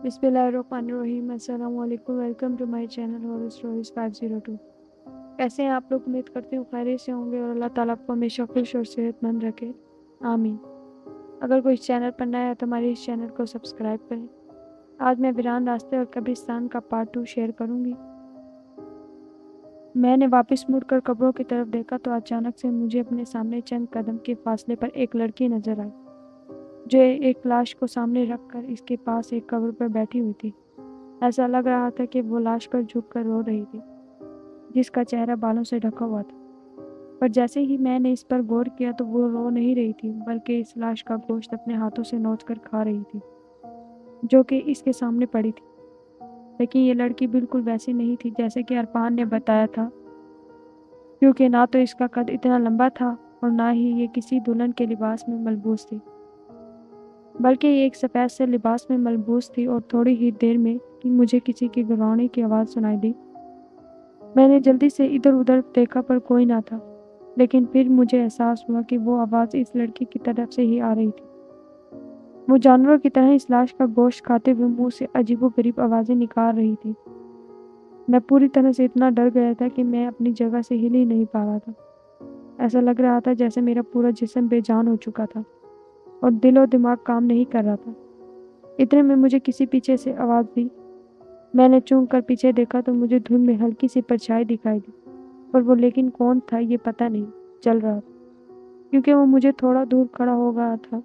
बिस्मिल्लाहिर्रहमानिर्रहीम। अस्सलाम वालेकुम। Welcome to my channel horror stories 502। कैसे हैं आप लोग? उम्मीद करती हूँ खैरियत से होंगे और अल्लाह ताला आपको हमेशा खुश और सेहतमंद रखे, आमीन। अगर कोई इस चैनल पर नया है तो हमारे इस चैनल को सब्सक्राइब करें। आज मैं वीरान रास्ते और कब्रिस्तान का पार्ट 2 शेयर करूँगी। मैंने वापस मुड़कर कब्रों की तरफ देखा तो अचानक से मुझे अपने सामने चंद कदम के फासले पर एक लड़की नजर आई, जो एक लाश को सामने रखकर इसके पास एक कब्र पर बैठी हुई थी। ऐसा लग रहा था कि वो लाश पर झुककर रो रही थी, जिसका चेहरा बालों से ढका हुआ था। पर जैसे ही मैंने इस पर गौर किया तो वो रो नहीं रही थी, बल्कि इस लाश का गोश्त अपने हाथों से नोचकर खा रही थी, जो कि इसके सामने पड़ी थी। लेकिन ये लड़की बिल्कुल वैसी नहीं थी जैसे कि अरफान ने बताया था, क्योंकि ना तो इसका कद इतना लंबा था और ना ही ये किसी दुल्हन के लिबास में मलबूस थी, बल्कि ये एक सफ़ेद से लिबास में मलबूस थी। और थोड़ी ही देर में कि मुझे किसी की गुर्राने की आवाज़ सुनाई दी। मैंने जल्दी से इधर उधर देखा पर कोई ना था, लेकिन फिर मुझे एहसास हुआ कि वो आवाज़ इस लड़की की तरफ से ही आ रही थी। वो जानवरों की तरह इस लाश का गोश्त खाते हुए मुंह से अजीबोगरीब आवाज़ें निकाल रही थी। मैं पूरी तरह से इतना डर गया था कि मैं अपनी जगह से हिल ही नहीं पा रहा था। ऐसा लग रहा था जैसे मेरा पूरा जिस्म बेजान हो चुका था और दिल और दिमाग काम नहीं कर रहा था। इतने में मुझे किसी पीछे से आवाज़ दी। मैंने चूक कर पीछे देखा तो मुझे धुंध में हल्की सी परछाई दिखाई दी, पर वो लेकिन कौन था ये पता नहीं चल रहा था, क्योंकि वो मुझे थोड़ा दूर खड़ा हो गया था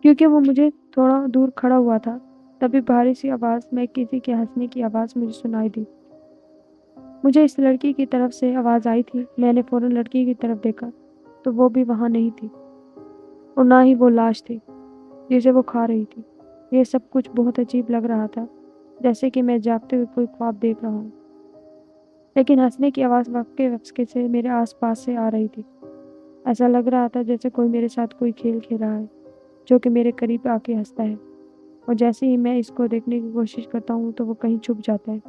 क्योंकि वो मुझे थोड़ा दूर खड़ा हुआ था। तभी भारी सी आवाज़ में किसी के हंसने की आवाज़ मुझे सुनाई दी। मुझे इस लड़की की तरफ से आवाज़ आई थी। मैंने फौरन लड़की की तरफ देखा तो वो भी वहाँ नहीं थी, और ना ही वो लाश थी जिसे वो खा रही थी। ये सब कुछ बहुत अजीब लग रहा था, जैसे कि मैं जागते हुए कोई ख्वाब देख रहा हूँ। लेकिन हंसने की आवाज़ वक्के से मेरे आसपास से आ रही थी। ऐसा लग रहा था जैसे कोई मेरे साथ कोई खेल खेल रहा है, जो कि मेरे करीब आके हंसता है, और जैसे ही मैं इसको देखने की कोशिश करता हूँ तो वो कहीं छुप जाता है।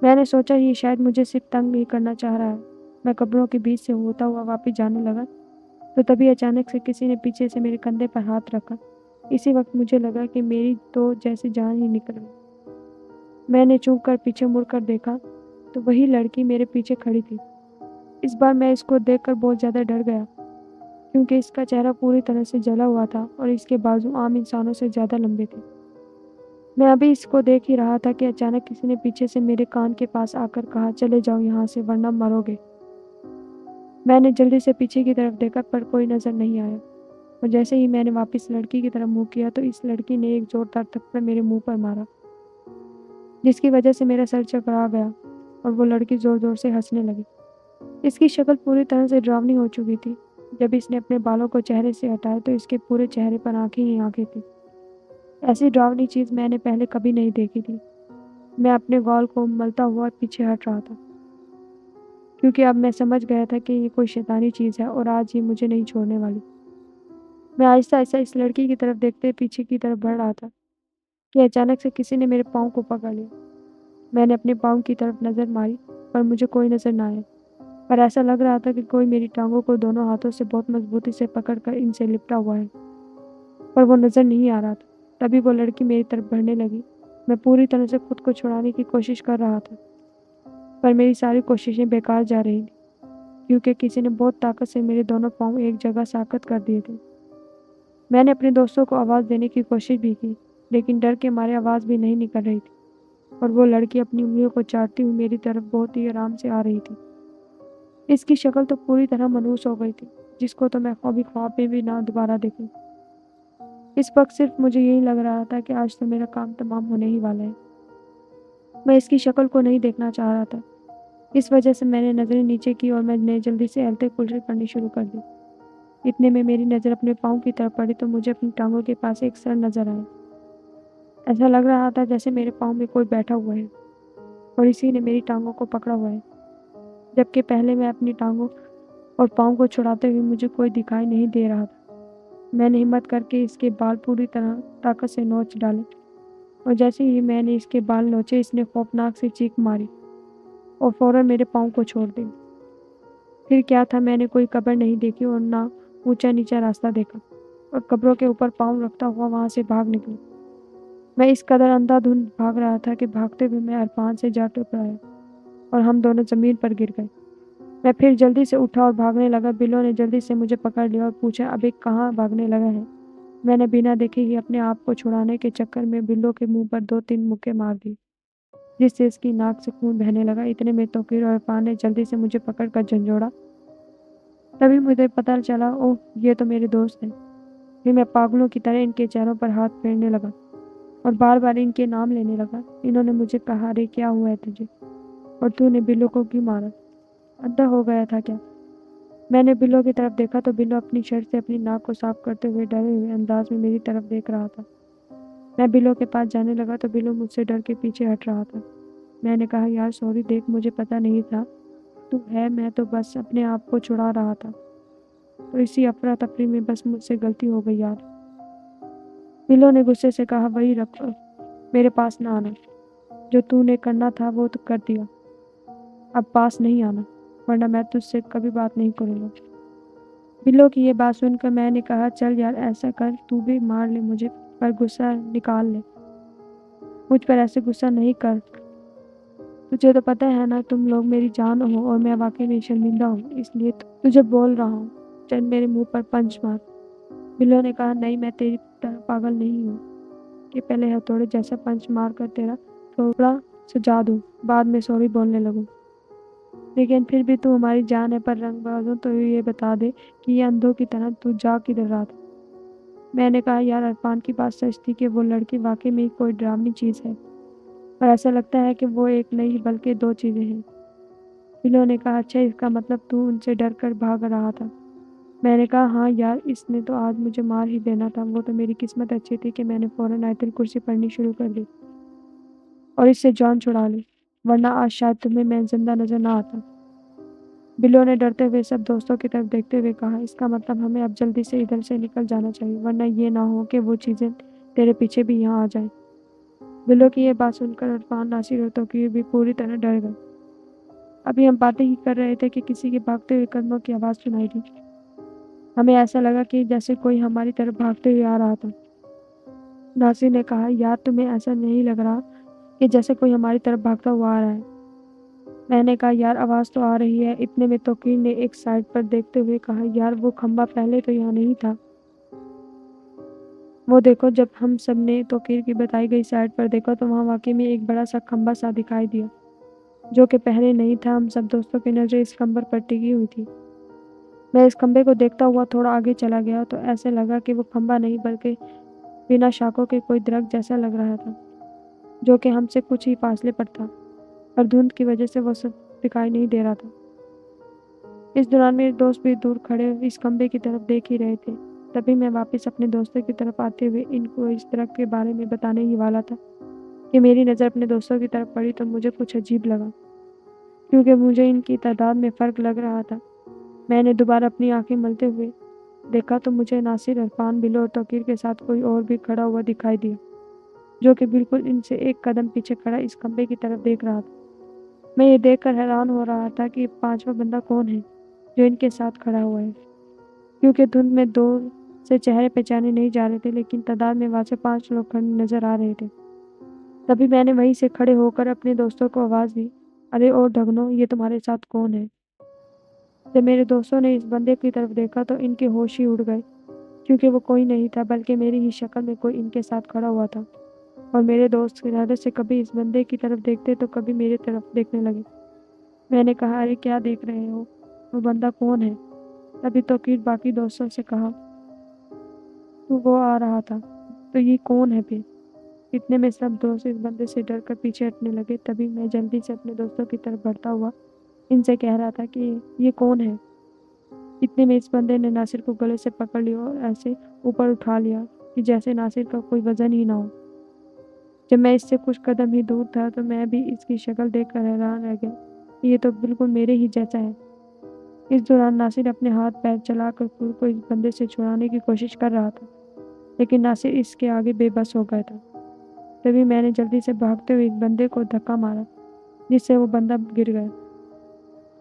मैंने सोचा ये शायद मुझे सिर्फ तंग नहीं करना चाह रहा है। मैं कब्रों के बीच से होता हुआ वापस जाने लगा तो तभी अचानक से किसी ने पीछे से मेरे कंधे पर हाथ रखा। इसी वक्त मुझे लगा कि मेरी तो जैसे जान ही निकल गई। मैंने चूक कर पीछे मुड़कर देखा तो वही लड़की मेरे पीछे खड़ी थी। इस बार मैं इसको देखकर बहुत ज़्यादा डर गया, क्योंकि इसका चेहरा पूरी तरह से जला हुआ था और इसके बाजू आम इंसानों से ज़्यादा लंबे थे। मैं अभी इसको देख ही रहा था कि अचानक किसी ने पीछे से मेरे कान के पास आकर कहा, चले जाओ यहाँ से वरना मरोगे। मैंने जल्दी से पीछे की तरफ देखा पर कोई नज़र नहीं आया, और जैसे ही मैंने वापस लड़की की तरफ मुँह किया तो इस लड़की ने एक जोरदार थप्पड़ मेरे मुंह पर मारा, जिसकी वजह से मेरा सर चकरा गया और वो लड़की ज़ोर ज़ोर से हंसने लगी। इसकी शक्ल पूरी तरह से डरावनी हो चुकी थी। जब इसने अपने बालों को चेहरे से हटाया तो इसके पूरे चेहरे पर आंखें ही आंखें थी। ऐसी डरावनी चीज़ मैंने पहले कभी नहीं देखी थी। मैं अपने गाल को मलता हुआ पीछे हट रहा था, क्योंकि अब मैं समझ गया था कि ये कोई शैतानी चीज़ है और आज ये मुझे नहीं छोड़ने वाली। मैं आहिस्ता आहिस्ता इस लड़की की तरफ देखते पीछे की तरफ बढ़ रहा था कि अचानक से किसी ने मेरे पाँव को पकड़ लिया। मैंने अपने पाँव की तरफ नज़र मारी पर मुझे कोई नज़र ना आया, पर ऐसा लग रहा था कि कोई मेरी टांगों को दोनों हाथों से बहुत मजबूती से पकड़कर इनसे लिपटा हुआ है, पर वो नज़र नहीं आ रहा था। तभी वो लड़की मेरी तरफ बढ़ने लगी। मैं पूरी तरह से खुद को छुड़ाने की कोशिश कर रहा था, पर मेरी सारी कोशिशें बेकार जा रही थी, क्योंकि किसी ने बहुत ताकत से मेरे दोनों पाँव एक जगह साबित कर दिए थे। मैंने अपने दोस्तों को आवाज़ देने की कोशिश भी की, लेकिन डर के मारे आवाज़ भी नहीं निकल रही थी, और वो लड़की अपनी उंगलियों को चाटती हुई मेरी तरफ बहुत ही आराम से आ रही थी। इसकी शक्ल तो पूरी तरह मनहूस हो गई थी, जिसको तो मैं कभी ख्वाब में भी ना दोबारा देखूं। इस वक्त सिर्फ मुझे यही लग रहा था कि आज तो मेरा काम तमाम होने ही वाला है। मैं इसकी शक्ल को नहीं देखना चाह रहा था। इस वजह से मैंने नज़रें नीचे की और मैंने जल्दी से हलते कोशिश करनी शुरू कर दी। इतने में मेरी नज़र अपने पाँव की तरफ पड़ी तो मुझे अपनी टांगों के पास एक सर नज़र आया। ऐसा लग रहा था जैसे मेरे पाँव में कोई बैठा हुआ है और इसी ने मेरी टांगों को पकड़ा हुआ है, जबकि पहले मैं अपनी टांगों और पाँव को छुड़ाते हुए मुझे कोई दिखाई नहीं दे रहा था। मैंने हिम्मत करके इसके बाल पूरी तरह ताकत से नोच डाले, और जैसे ही मैंने इसके बाल नोचे इसने खौफनाक सी चीख मारी और फौरन मेरे पाँव को छोड़ दी। फिर क्या था, मैंने कोई कब्र नहीं देखी और ना ऊंचा नीचा रास्ता देखा, और कब्रों के ऊपर पाँव रखता हुआ वहां से भाग निकला। میں اس قدر اندھا دھند بھاگ رہا تھا کہ بھاگتے ہوئے میں عرفان سے جا ٹکرایا اور ہم دونوں زمین پر گر گئے۔ میں پھر جلدی سے اٹھا اور بھاگنے لگا۔ بلو نے جلدی سے مجھے پکڑ لیا اور پوچھا، ابھی کہاں بھاگنے لگا ہے؟ میں نے بنا دیکھے ہی اپنے آپ کو چھڑانے کے چکر میں بلو کے منہ پر 2-3 مکے مار دی، جس سے اس کی ناک سے خون بہنے لگا۔ اتنے میں توقیر اور عرفان نے جلدی سے مجھے پکڑ کر جھنجھوڑا۔ تبھی مجھے پتہ چلا، اوہ یہ تو میرے دوست ہیں۔ پھر میں پاگلوں کی طرح ان کے چہروں پر ہاتھ پھیرنے لگا اور بار بار ان کے نام لینے لگا۔ انہوں نے مجھے کہا، ارے کیا ہوا ہے تجھے؟ اور تو نے بلو کو کیوں مارا؟ اندھا ہو گیا تھا کیا؟ میں نے بلو کی طرف دیکھا تو بلو اپنی شرٹ سے اپنی ناک کو صاف کرتے ہوئے ڈرے ہوئے انداز میں میری طرف دیکھ رہا تھا۔ میں بلو کے پاس جانے لگا تو بلو مجھ سے ڈر کے پیچھے ہٹ رہا تھا۔ میں نے کہا، یار سوری، دیکھ مجھے پتہ نہیں تھا تو ہے، میں تو بس اپنے آپ کو چھڑا رہا تھا، تو اسی افراتفری میں بس مجھ سے غلطی ہو گئی یار۔ بلو نے غصے سے کہا، وہی رکھ، میرے پاس نہ آنا، جو تو نے کرنا تھا وہ تو کر دیا، اب پاس نہیں آنا ورنہ میں تجھ سے کبھی بات نہیں کروں گا۔ بلو کی یہ بات سن کر میں نے کہا، چل یار ایسا کر، تو بھی مار لے مجھے، پر غصہ نکال لے، مجھ پر ایسے غصہ نہیں کر، تجھے تو پتہ ہے نا تم لوگ میری جان ہو اور میں واقعی میں شرمندہ ہوں، اس لیے تجھے بول رہا ہوں، چل میرے منہ پر پنچ مار۔ بلو نے کہا، نہیں میں تیری طرح پاگل نہیں ہوں کہ پہلے ہتھوڑے جیسا پنچ مار کر تیرا تھوڑا سجا دوں، بعد میں سوری بولنے لگوں، لیکن پھر بھی تو ہماری جان ہے، پر رنگ بازوں تو یہ بتا دے کہ یہ اندھوں کی طرح تو جا کدھر رہا تھا؟ میں نے کہا، یار عرفان کی بات سچ تھی کہ وہ لڑکی واقعی میں کوئی ڈراؤنی چیز ہے، پر ایسا لگتا ہے کہ وہ ایک نہیں بلکہ 2 چیزیں ہیں۔ بلو نے کہا، اچھا اس کا مطلب تو ان سے ڈر کر بھاگ رہا تھا؟ میں نے کہا، ہاں یار، اس نے تو آج مجھے مار ہی دینا تھا، وہ تو میری قسمت اچھی تھی کہ میں نے فوراً آیت الکرسی پڑھنی شروع کر دی اور اس سے جان چھڑا لی، ورنہ آج شاید تمہیں میں زندہ نظر نہ آتا۔ بلو نے ڈرتے ہوئے سب دوستوں کی طرف دیکھتے ہوئے کہا، اس کا مطلب ہمیں اب جلدی سے ادھر سے نکل جانا چاہیے، ورنہ یہ نہ ہو کہ وہ چیزیں تیرے پیچھے بھی یہاں آ جائیں۔ بلو کی یہ بات سن کر عرفان، ناصر اور توقیر بھی پوری طرح ڈر گئے۔ ابھی ہم باتیں ہی کر رہے تھے کہ کسی کے بھاگتے ہوئے قدموں کی آواز سنائی دی۔ ہمیں ایسا لگا کہ جیسے کوئی ہماری طرف بھاگتے ہوئے آ رہا تھا۔ ناصر نے کہا، یار تمہیں ایسا نہیں لگ رہا کہ جیسے کوئی ہماری طرف بھاگتا ہوا آ رہا ہے؟ میں نے کہا، یار آواز تو آ رہی ہے۔ اتنے میں توقیر نے ایک سائڈ پر دیکھتے ہوئے کہا، یار وہ کھمبا پہلے تو یہاں نہیں تھا، وہ دیکھو۔ جب ہم سب نے توقیر کی بتائی گئی سائڈ پر دیکھا تو وہاں واقعی میں ایک بڑا سا کھمبا سا دکھائی دیا، جو کہ پہلے نہیں تھا۔ ہم سب دوستوں کی نظریں اس کھمبے پر ٹکی ہوئی تھی۔ میں اس کھمبے کو دیکھتا ہوا تھوڑا آگے چلا گیا تو ایسے لگا کہ وہ کھمبا نہیں بلکہ بنا شاخوں کے کوئی درخت جیسا لگ رہا تھا، جو کہ ہم سے کچھ ہی فاصلے پر تھا، اور دھند کی وجہ سے وہ سب دکھائی نہیں دے رہا تھا۔ اس دوران میرے دوست بھی دور کھڑے اس کھمبے کی طرف دیکھ ہی رہے تھے۔ تبھی میں واپس اپنے دوستوں کی طرف آتے ہوئے ان کو اس درخت کے بارے میں بتانے ہی والا تھا کہ میری نظر اپنے دوستوں کی طرف پڑی تو مجھے کچھ عجیب لگا، کیونکہ مجھے ان کی تعداد میں فرق لگ رہا تھا۔ میں نے دوبارہ اپنی آنکھیں ملتے ہوئے دیکھا تو مجھے ناصر، عرفان، بلو اور توقیر کے ساتھ کوئی اور بھی کھڑا ہوا دکھائی دیا، جو کہ بالکل ان سے ایک قدم پیچھے کھڑا اس کھمبے کی طرف دیکھ رہا تھا۔ میں یہ دیکھ کر حیران ہو رہا تھا کہ 5واں بندہ کون ہے جو ان کے ساتھ کھڑا ہوا ہے، کیونکہ دھند میں دور سے چہرے پہچانے نہیں جا رہے تھے، لیکن تعداد میں واضح 5 لوگ کھڑے نظر آ رہے تھے۔ تبھی میں نے وہیں سے کھڑے ہو کر اپنے دوستوں کو آواز دی، ارے او ڈھگنوں، یہ تمہارے ساتھ کون ہے؟ جب میرے دوستوں نے اس بندے کی طرف دیکھا تو ان کے ہوش ہی اڑ گئے، کیونکہ وہ کوئی نہیں تھا بلکہ میری ہی شکل میں کوئی ان کے ساتھ کھڑا ہوا تھا، اور میرے دوست کی حیرت سے کبھی اس بندے کی طرف دیکھتے تو کبھی میری طرف دیکھنے لگے۔ میں نے کہا، ارے کیا دیکھ رہے ہو، وہ بندہ کون ہے؟ تبھی توقیر باقی دوستوں سے کہا، تو وہ آ رہا تھا، تو یہ کون ہے پھر؟ اتنے میں سب دوست اس بندے سے ڈر کر پیچھے ہٹنے لگے۔ تبھی میں جلدی سے اپنے دوستوں کی طرف بڑھتا ہوا ان سے کہہ رہا تھا کہ یہ کون ہے؟ اتنے میں اس بندے نے ناصر کو گلے سے پکڑ لیا اور ایسے اوپر اٹھا لیا کہ جیسے ناصر کا کوئی وزن ہی نہ ہو۔ جب میں اس سے کچھ قدم ہی دور تھا تو میں بھی اس کی شکل دیکھ کر حیران رہ گیا کہ یہ تو بالکل میرے ہی جیسا ہے۔ اس دوران ناصر اپنے ہاتھ پیر چلا کر خود کو اس بندے سے چھڑانے کی کوشش کر رہا تھا، لیکن ناصر اس کے آگے بے بس ہو گیا تھا۔ تبھی میں نے جلدی سے بھاگتے ہوئے اس بندے کو دھکا مارا، جس سے وہ بندہ گر گیا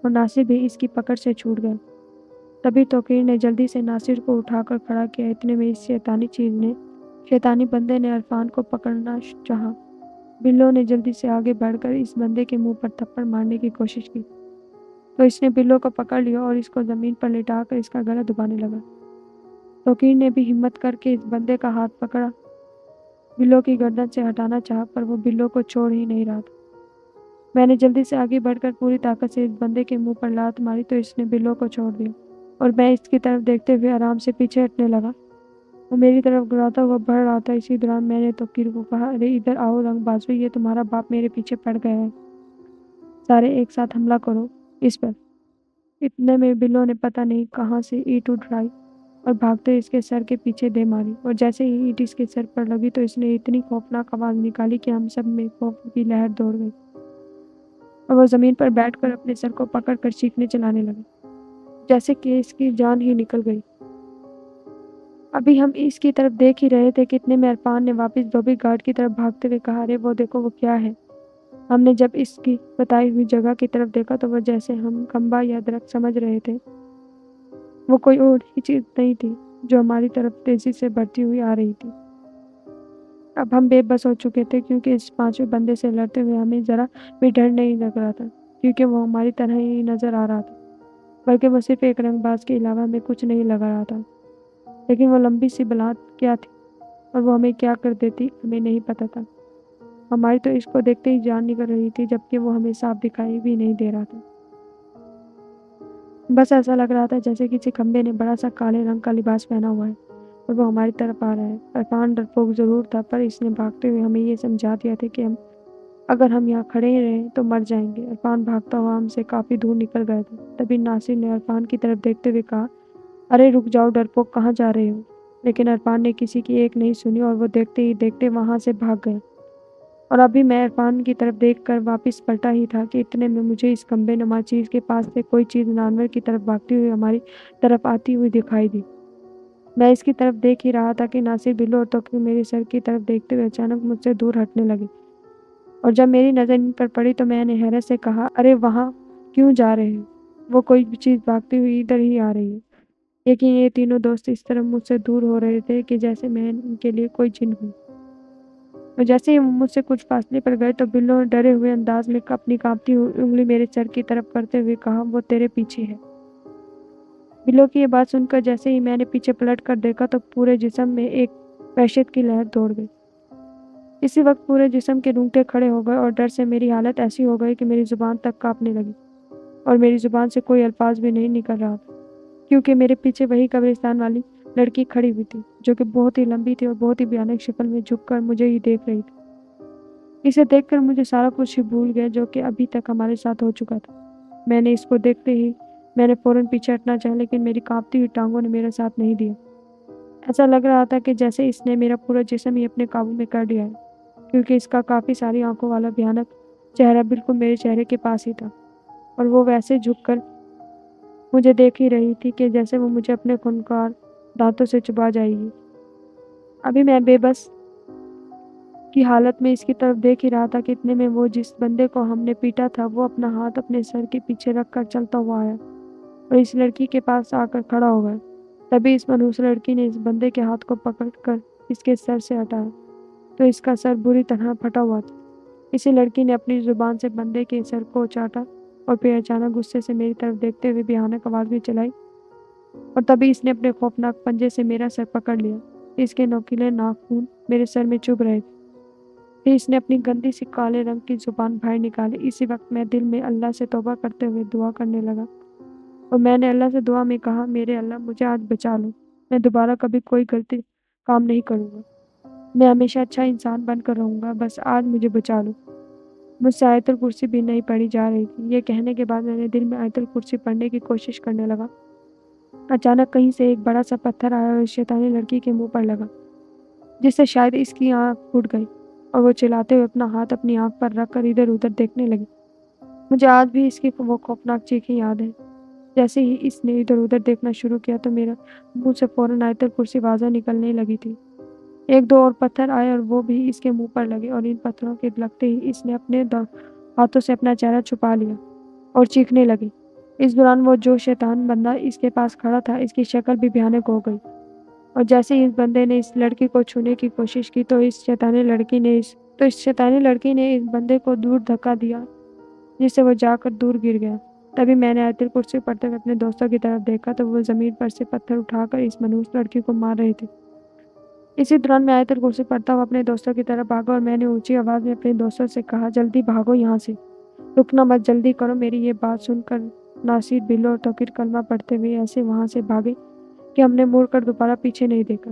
اور ناصر بھی اس کی پکڑ سے چھوٹ گیا۔ تبھی توقیر نے جلدی سے ناصر کو اٹھا کر کھڑا کیا۔ اتنے میں اس شیطانی چیز نے शैतानी बंदे ने इरफान को पकड़ना चाहा। बिल्लो ने जल्दी से आगे बढ़कर इस बंदे के मुंह पर थप्पड़ मारने की कोशिश की, तो इसने बिल्लो को पकड़ लिया और इसको जमीन पर लिटाकर इसका गला दबाने लगा। तौकीर ने भी हिम्मत करके इस बंदे का हाथ पकड़ा, बिल्लो की गर्दन से हटाना चाहा, पर वो बिल्लो को छोड़ ही नहीं रहा था। मैंने जल्दी से आगे बढ़कर पूरी ताकत से इस बंदे के मुंह पर लात मारी, तो इसने बिल्लो को छोड़ दिया और मैं इसकी तरफ देखते हुए आराम से पीछे हटने लगा। वो मेरी तरफ गुर्राता हुआ बढ़ रहा था। इसी दौरान मैंने तौकीर को कहा, अरे इधर आओ रंगबाजों, ये तुम्हारा बाप मेरे पीछे पड़ गया है, सारे एक साथ हमला करो इस पर। इतने में बिल्लो ने पता नहीं कहाँ से ईंट उठाई और भागते इसके सर के पीछे दे मारी, और जैसे ही ईंट इसके सर पर लगी तो इसने इतनी खौफनाक आवाज़ निकाली कि हम सब में खौफ की लहर दौड़ गई और वो ज़मीन पर बैठकर अपने सर को पकड़कर चीखने चिल्लाने लगा, जैसे कि इसकी जान ही निकल गई। अभी हम इसकी तरफ देख ही रहे थे कि इतने में इरफान ने वापस धोबी घाट की तरफ भागते हुए कहा, अरे वो देखो, वो क्या है। हमने जब इसकी बताई हुई जगह की तरफ देखा तो वो जैसे हम खंबा या दरख्त समझ रहे थे, वो कोई और ही चीज़ नहीं थी जो हमारी तरफ तेजी से बढ़ती हुई आ रही थी। अब हम बेबस हो चुके थे, क्योंकि इस पांचवें बंदे से लड़ते हुए हमें ज़रा भी डर नहीं लग रहा था, क्योंकि वो हमारी तरह ही नज़र आ रहा था, बल्कि वो सिर्फ एक रंगबाज के अलावा हमें कुछ नहीं लग रहा था। लेकिन वो लंबी सी बलात क्या थी और वो हमें क्या कर देती, हमें नहीं पता था। हमारी तो इसको देखते ही जान निकल रही थी, जबकि वो हमें साफ दिखाई भी नहीं दे रहा था। बस ऐसा लग रहा था जैसे किसी खंबे ने बड़ा सा काले रंग का लिबास पहना हुआ है और वो हमारी तरफ आ रहा है। इरफान डरपोक जरूर था, पर इसने भागते हुए हमें ये समझा दिया था कि अगर हम यहाँ खड़े ही रहे तो मर जाएंगे। इरफान भागता हुआ हमसे काफ़ी दूर निकल गया था। तभी नासिर ने इरफान की तरफ देखते हुए कहा, अरे रुक जाओ डरपोक, कहाँ जा रहे हो। लेकिन इरफान ने किसी की एक नहीं सुनी और वो देखते ही देखते वहाँ से भाग गया। और अभी मैं इरफान की तरफ देखकर वापस पलटा ही था कि इतने में मुझे इस खंबे नुमा चीज़ के पास से कोई चीज़ जानवर की तरफ भागती हुई हमारी तरफ आती हुई दिखाई दी। मैं इसकी तरफ देख ही रहा था कि नासिर, बिल्लो और तोकी मेरे सर की तरफ देखते हुए अचानक मुझसे दूर हटने लगे, और जब मेरी नज़र इन पर पड़ी तो मैंने हैरत से कहा, अरे वहाँ क्यों जा रहे हैं। वो कोई भी चीज़ भागती हुई इधर ही आ रही है। लेकिन ये तीनों दोस्त इस तरह मुझसे दूर हो रहे थे कि जैसे मैं इनके लिए कोई जिन हूँ। और जैसे ही मुझसे कुछ फासले पर गए तो बिल्लो ने डरे हुए अंदाज में अपनी कांपती हुई उंगली मेरे सर की तरफ करते हुए कहा, वो तेरे पीछे है। बिल्लो की ये बात सुनकर जैसे ही मैंने पीछे पलट कर देखा तो पूरे जिस्म में एक वहशत की लहर दौड़ गई। इसी वक्त पूरे जिस्म के रूंगटे खड़े हो गए और डर से मेरी हालत ऐसी हो गई कि मेरी जुबान तक कांपने लगी और मेरी जुबान से कोई अल्फाज भी नहीं निकल रहा था, क्योंकि मेरे पीछे वही कब्रिस्तान वाली लड़की खड़ी हुई थी, जो कि बहुत ही लंबी थी और बहुत ही भयानक शक्ल में झुककर मुझे ही देख रही थी। इसे देखकर मुझे सारा कुछ ही भूल गया जो कि अभी तक हमारे साथ हो चुका था। मैंने इसको देखते ही मैंने फौरन पीछे हटना चाहा, लेकिन मेरी कांपती हुई टांगों ने मेरा साथ नहीं दिया। ऐसा लग रहा था कि जैसे इसने मेरा पूरा जिस्म ही अपने काबू में कर लिया है, क्योंकि इसका काफ़ी सारी आंखों वाला भयानक चेहरा बिल्कुल मेरे चेहरे के पास ही था, और वो वैसे झुककर मुझे देख ही रही थी कि जैसे वो मुझे अपने खूंखार दांतों से चबा जाएगी। अभी मैं बेबस की हालत में इसकी तरफ देख ही रहा था कि इतने में वो जिस बंदे को हमने पीटा था वो अपना हाथ अपने सर के पीछे रखकर चलता हुआ आया और इस लड़की के पास आकर खड़ा हो गया। तभी इस मनहूस लड़की ने इस बंदे के हाथ को पकड़कर इसके सर से हटाया तो इसका सर बुरी तरह फटा हुआ था। इसी लड़की ने अपनी जुबान से बंदे के सर को चाटा और फिर अचानक गुस्से से मेरी तरफ देखते हुए भयानक आवाज़ भी चलाई, और तभी इसने अपने खौफनाक पंजे से मेरा सर पकड़ लिया। इसके नोकीले नाखून मेरे सर में चुभ रहे थे। फिर इसने अपनी गंदी सी काले रंग की जुबान बाहर निकाली। इसी वक्त मैं दिल में अल्लाह से तौबा करते हुए दुआ करने लगा और मैंने अल्लाह से दुआ में कहा, मेरे अल्लाह मुझे आज बचा लो, मैं दोबारा कभी कोई गलती काम नहीं करूँगा, मैं हमेशा अच्छा इंसान बनकर रहूँगा, बस आज मुझे बचा लो। मुझसे आयतुल कुर्सी भी नहीं पढ़ी जा रही थी। ये कहने के बाद मैंने दिल में आयतुल कुर्सी पढ़ने की कोशिश करने लगा। अचानक कहीं से एक बड़ा सा पत्थर आया और इस शैतानी लड़की के मुंह पर लगा, जिससे शायद इसकी आंख फूट गई और वो चिल्लाते हुए अपना हाथ अपनी आंख पर रखकर इधर उधर देखने लगी। मुझे आज भी इसकी वो खौफनाक चीखें याद है। जैसे ही इसने इधर उधर देखना शुरू किया तो मेरा मुंह से फौरन आयतुल कुर्सी आवाज़ें निकलने लगी थी। एक दो और पत्थर आए और वो भी इसके मुंह पर लगे, और इन पत्थरों के लगते ही इसने अपने हाथों से अपना चेहरा छुपा लिया और चीखने लगी। इस दौरान वो जो शैतान बंदा इसके पास खड़ा था, इसकी शक्ल भी भयानक हो गई। اور جیسے ہی اس بندے نے اس لڑکی کو چھونے کی کوشش کی تو اس شیطانی لڑکی نے اس بندے کو دور دھکا دیا، جس سے وہ جا کر دور گر گیا۔ تبھی میں نے آیت الکرسی پڑھتے ہوئے اپنے دوستوں کی طرف دیکھا تو وہ زمین پر سے پتھر اٹھا کر اس منحوس لڑکی کو مار رہے تھے۔ اسی دوران میں آیت الکرسی پڑھتا ہوا اپنے دوستوں کی طرف بھاگا اور میں نے اونچی آواز میں اپنے دوستوں سے کہا، جلدی بھاگو یہاں سے، رکنا مت، جلدی کرو۔ میری یہ بات سن کر ناصر، بلو اور توقیر کلمہ پڑھتے ہوئے ایسے وہاں سے بھاگے کہ ہم نے مڑ کر دوبارہ پیچھے نہیں دیکھا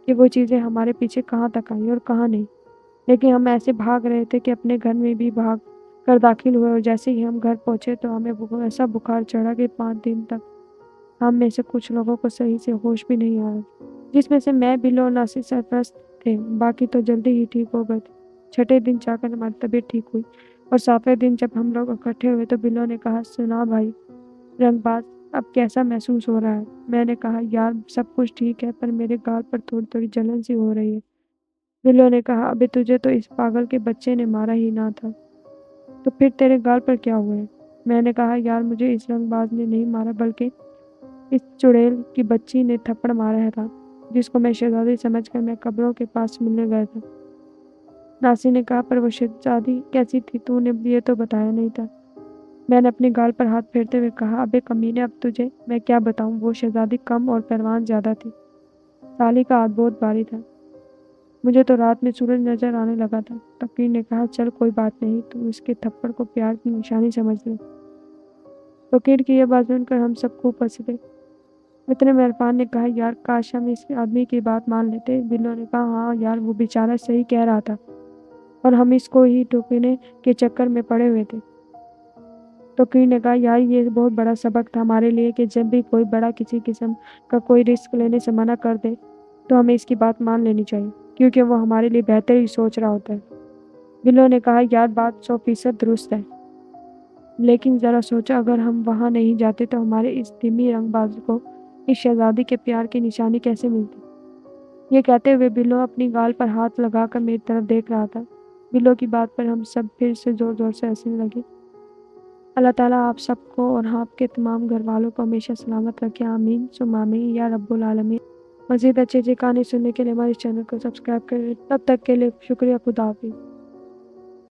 کہ وہ چیزیں ہمارے پیچھے کہاں تک آئیں اور کہاں نہیں، لیکن ہم ایسے بھاگ رہے تھے کہ اپنے گھر میں بھی بھاگ کر داخل ہوئے، اور جیسے ہی ہم گھر پہنچے تو ہمیں ایسا بخار چڑھا کہ 5 دن تک ہم میں سے کچھ لوگوں کو صحیح سے ہوش بھی نہیں آیا، جس میں سے میں، بلو اور ناصر سرپرست تھے، باقی تو جلدی ہی ٹھیک ہو گئے تھے۔ 6 دن جا کر ہماری طبیعت ٹھیک ہوئی، اور 7ویں دن جب ہم لوگ اکٹھے ہوئے تو بلو نے کہا، سنا بھائی رنگ باز، اب کیسا محسوس ہو رہا ہے؟ میں نے کہا، یار سب کچھ ٹھیک ہے، پر میرے گال پر تھوڑی تھوڑی جلن سی ہو رہی ہے۔ بلو نے کہا، ابے تجھے تو اس پاگل کے بچے نے مارا ہی نہ تھا، تو پھر تیرے گال پر کیا ہوا ہے؟ میں نے کہا، یار مجھے اس رنگ باز نے نہیں مارا، بلکہ اس چڑیل کی بچی نے تھپڑ مارا تھا، جس کو میں شہزادی سمجھ کر میں قبروں کے پاس ملنے گیا تھا۔ ناصر نے کہا، پر وہ شہزادی کیسی تھی؟ تو نے یہ تو بتایا نہیں تھا۔ میں نے اپنی گال پر ہاتھ پھیرتے ہوئے کہا، ابے کمینے، اب تجھے میں کیا بتاؤں؟ وہ شہزادی کم اور پروان زیادہ تھی، سالی کا ہاتھ بہت بھاری تھا، مجھے تو رات میں سورج نظر آنے لگا تھا۔ توقیر نے کہا، چل کوئی بات نہیں، تو اس کے تھپڑ کو پیار کی نشانی سمجھ لے۔ توقیر کی یہ بات سن کر ہم سب خوب ہنس پڑے۔ اتنے میں عرفان نے کہا، یار کاش ہم اس آدمی کی بات مان لیتے۔ بلو نے کہا، ہاں یار وہ بیچارہ صحیح کہہ رہا تھا، اور ہم اس کو ہی ٹوکنے کے چکر میں پڑے ہوئے تھے۔ توقیر نے کہا، یار یہ بہت بڑا سبق تھا ہمارے لیے کہ جب بھی کوئی بڑا کسی قسم کا کوئی رسک لینے سے منع کر دے تو ہمیں اس کی بات مان لینی چاہیے، کیونکہ وہ ہمارے لیے بہتر ہی سوچ رہا ہوتا ہے۔ بلو نے کہا، یار بات 100% درست ہے، لیکن ذرا سوچو اگر ہم وہاں نہیں جاتے تو ہمارے اس دھیمی رنگ باز کو اس شہزادی کے پیار کی نشانی کیسے ملتی؟ یہ کہتے ہوئے بلو اپنی گال پر ہاتھ لگا کر میری طرف دیکھ رہا تھا۔ بلو کی بات پر ہم سب پھر سے زور زور سے ہنسنے لگے۔ اللہ تعالیٰ آپ سب کو اور آپ کے تمام گھر والوں کو ہمیشہ سلامت رکھے، آمین ثم آمین یا رب العالمین۔ مزید اچھی کہانی سننے کے لیے ہمارے چینل کو سبسکرائب کریں۔ تب تک کے لیے شکریہ، خدا حافظ۔